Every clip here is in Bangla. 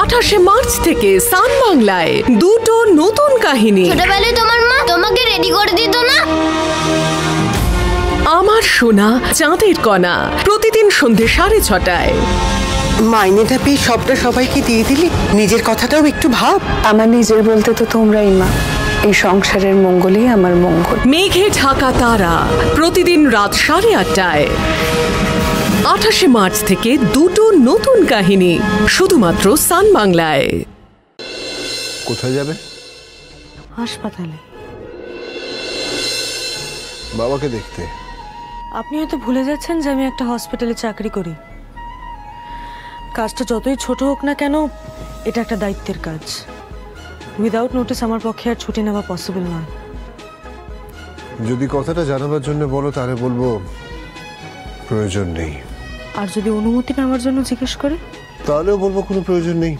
28 মার্চ থেকে সান বাংলায় দুটো নতুন কাহিনী। ছোটবেলায় তোমার মা তোমাকে রেডি করে দিত না? আমার সোনা চাঁদের কণা, প্রতিদিন সন্ধ্যে 6:30টায়। মাইনেটা পেয়ে সবটা সবাইকে দিয়ে দিলি, নিজের কথাটাও একটু ভাব। আমার নিজের বলতে তো তোমরাই মা। এই সংসারের মঙ্গলই আমার মঙ্গল। মেঘে ঢাকা তারা, প্রতিদিন রাত 8:30টায়। 28 মার্চ থেকে দুটো নতুন কাহিনী শুধুমাত্র সান বাংলায়। কোথায় যাবে? হাসপাতালে। বাবাকে দেখতে। আপনি হয়তো ভুলে যাচ্ছেন যে আমি একটা হসপিটালে চাকরি করি। কাজটা যতই ছোট হোক না কেন, এটা একটা দায়িত্বের কাজ। উইদাউট নোটিস আমার পক্ষে আর ছুটি নেওয়া পসিবল নয়। যদি কথাটা জানাবার জন্য বলো তাহলে বলবো প্রয়োজন নেই। আর যদি অনুমতি নেওয়ার জন্য জিজ্ঞেস করে তাহলেও বলবো কোনো প্রয়োজন নেই,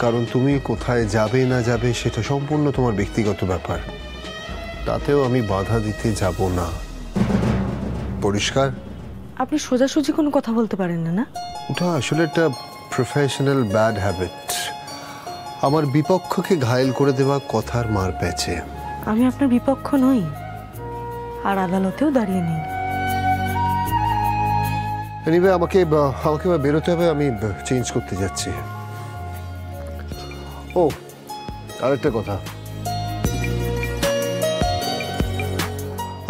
কারণ তুমি কোথায় যাবে না যাবে সেটা সম্পূর্ণ তোমার ব্যক্তিগত ব্যাপার। তাতেও আমি বাধা দিতে যাব না। পরিষ্কার? আপনি সোজাসুজি কোনো কথা বলতে পারেন না? না, ওটা আসলে একটা প্রফেশনাল ব্যাড হ্যাবিট। আমার বিপক্ষকে ঘায়েল করে দেওয়া কথার মার প্যাচে। আমি আপনার বিপক্ষ নই, আর আদালতেও দাঁড়িয়ে নেই। এনিওয়ে আমাকে বেরোতে হবে, আমি চেঞ্জ করতে যাচ্ছি। ও আরেকটা কথা,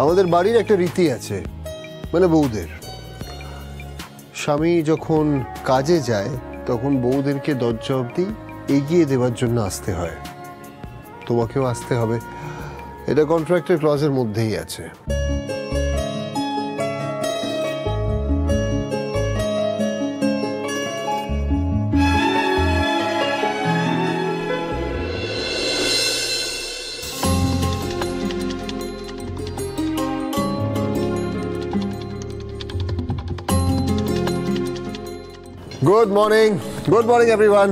আমাদের বাড়ির একটা রীতি আছে, মানে বউদের। স্বামী যখন কাজে যায় তখন বউদেরকে দরজা অবধি এগিয়ে দেওয়ার জন্য আসতে হয়। তোমাকেও আসতে হবে, এটা কন্ট্রাক্টের ক্লজের মধ্যেই আছে। Good morning everyone.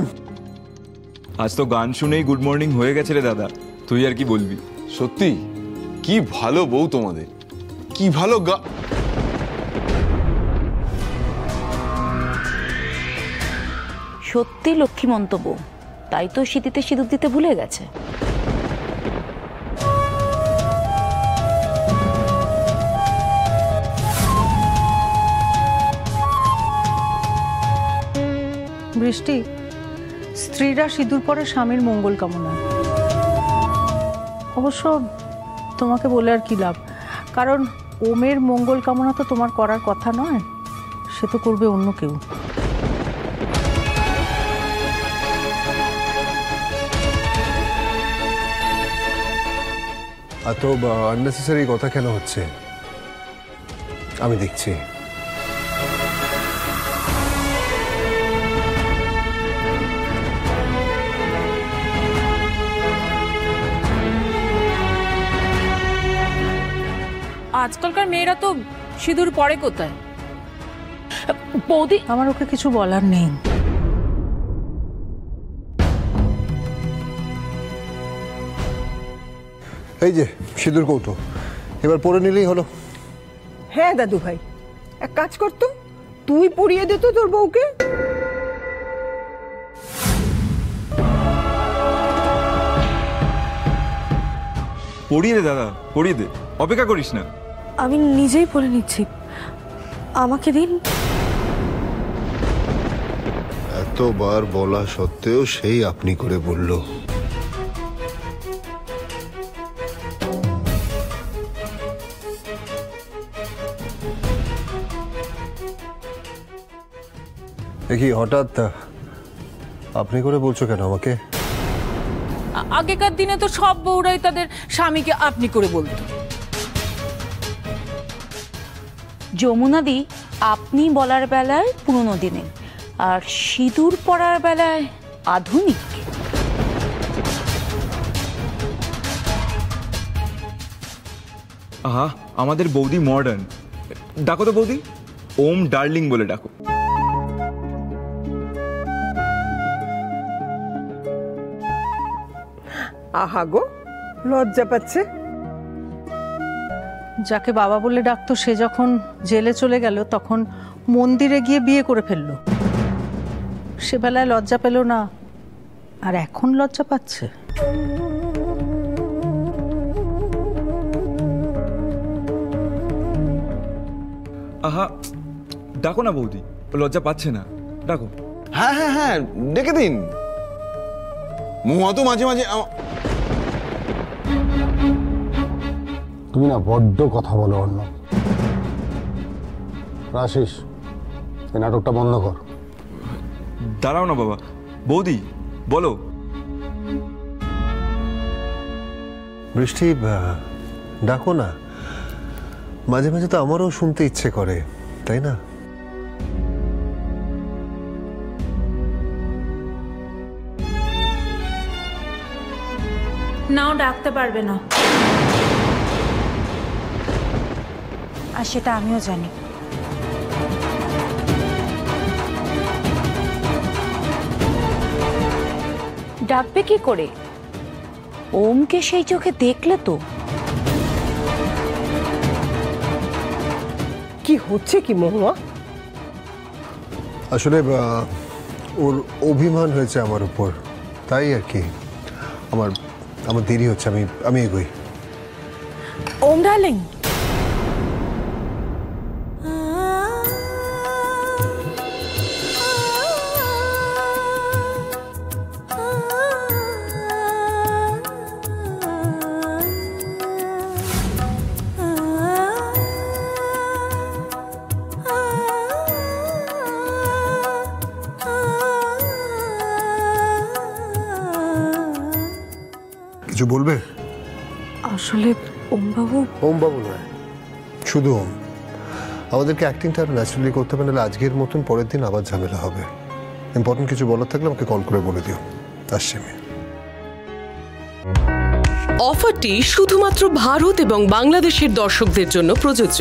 আজ তো গান শুনেই গুড মর্নিং হয়ে গেছে রে দাদা, তুই আর কি বলবি। সত্যি কি ভালো বউ তোমাদের, কি ভালো সত্যি লক্ষ্মীমন্ত বউ, তাই তো শীতিতে সিঁদুর দিতে ভুলে গেছে। বৃষ্টি, স্ত্রীরা সিঁদুর পরে স্বামীর মঙ্গল কামনা। অবশ্য তোমাকে বলে আর কি লাভ, কারণ ওমের মঙ্গল কামনা তো তোমার করার কথা নয়, সে তো করবে অন্য কেউ। এত আননেসেসারি কথা কেন হচ্ছে আমি দেখছি। আজকালকার মেয়েরা তো সিঁদুর পরে কোথায়? বৌদি, আমার ওকে কিছু বলার নেই। এই যে সিঁদুর কৌটো, এবার পরে নিলেই হলো। হ্যাঁ দাদু ভাই, এক কাজ করতো, তুই পরিয়ে দে তো তোর বউকে। পড়িয়ে দে দাদা, পড়িয়ে দে, অপেক্ষা করিস না। আমি নিজেই পরে নিচ্ছি, আমাকে দিন। এতবার বলা সত্ত্বেও সেই আপনি করে বলল। দেখি হঠাৎ আপনি করে বলছো কেন আমাকে? আগেকার দিনে তো সব বউরাই তাদের স্বামীকে আপনি করে বলতো। যমুনাদি আপনি বলার বেলায় পুরনো দিনে, আর সিঁদুর পরার বেলায় আধুনিক। আহা, আমাদের বৌদি মডার্ন। ডাকো তো বৌদি, ওম ডার্লিং বলে ডাকো। আহা গো, লজ্জা পাচ্ছে। যাকে বাবা বলে ডাকতো সে যখন জেলে চলে গেল, তখন মন্দিরে গিয়ে বিয়ে করে ফেললো। সেবেলায় লজ্জা পেল না, আর এখন লজ্জা পাচ্ছে। আহা, ডাকো না বৌদি, ও লজ্জা পাচ্ছে না, ডাকো। হ্যাঁ হ্যাঁ হ্যাঁ, ডেকে দিন। মহুয়া তো মাঝে মাঝে তুমি না বড্ড কথা বলো অন্য। রাশিস, এই নাটকটা বন্ধ কর। দাঁড়াও না বাবা, বৌদি বলো। বৃষ্টি, ডাকো না। মাঝে মাঝে তো আমারও শুনতে ইচ্ছে করে, তাই না? নাও ডাকতে পারবে না, আর সেটা আমিও জানি। ডাকবে কি করে? ওমকে সেই চোখে দেখলে তো। কি হচ্ছে কি মহুয়া? আসলে ওর অভিমান হয়েছে আমার উপর, তাই আর কি। আমার দেরি হচ্ছে, আমি এগোই। ওম ডার্লিং, কিছু বলবে? আসলে ওমবাবু। ওমবাবু নয়, শুধু ওম। আমাদেরকে অ্যাক্টিংটা আরো ন্যাচারালি করতে হবে, নাহলে আজকের মতন পরের দিন আবার ঝামেলা হবে। ইম্পর্টেন্ট কিছু বলার থাকলে আমাকে কল করে বলে দিও। আসছি আমি। অফারটি শুধুমাত্র ভারত এবং বাংলাদেশের দর্শকদের জন্য প্রযোজ্য।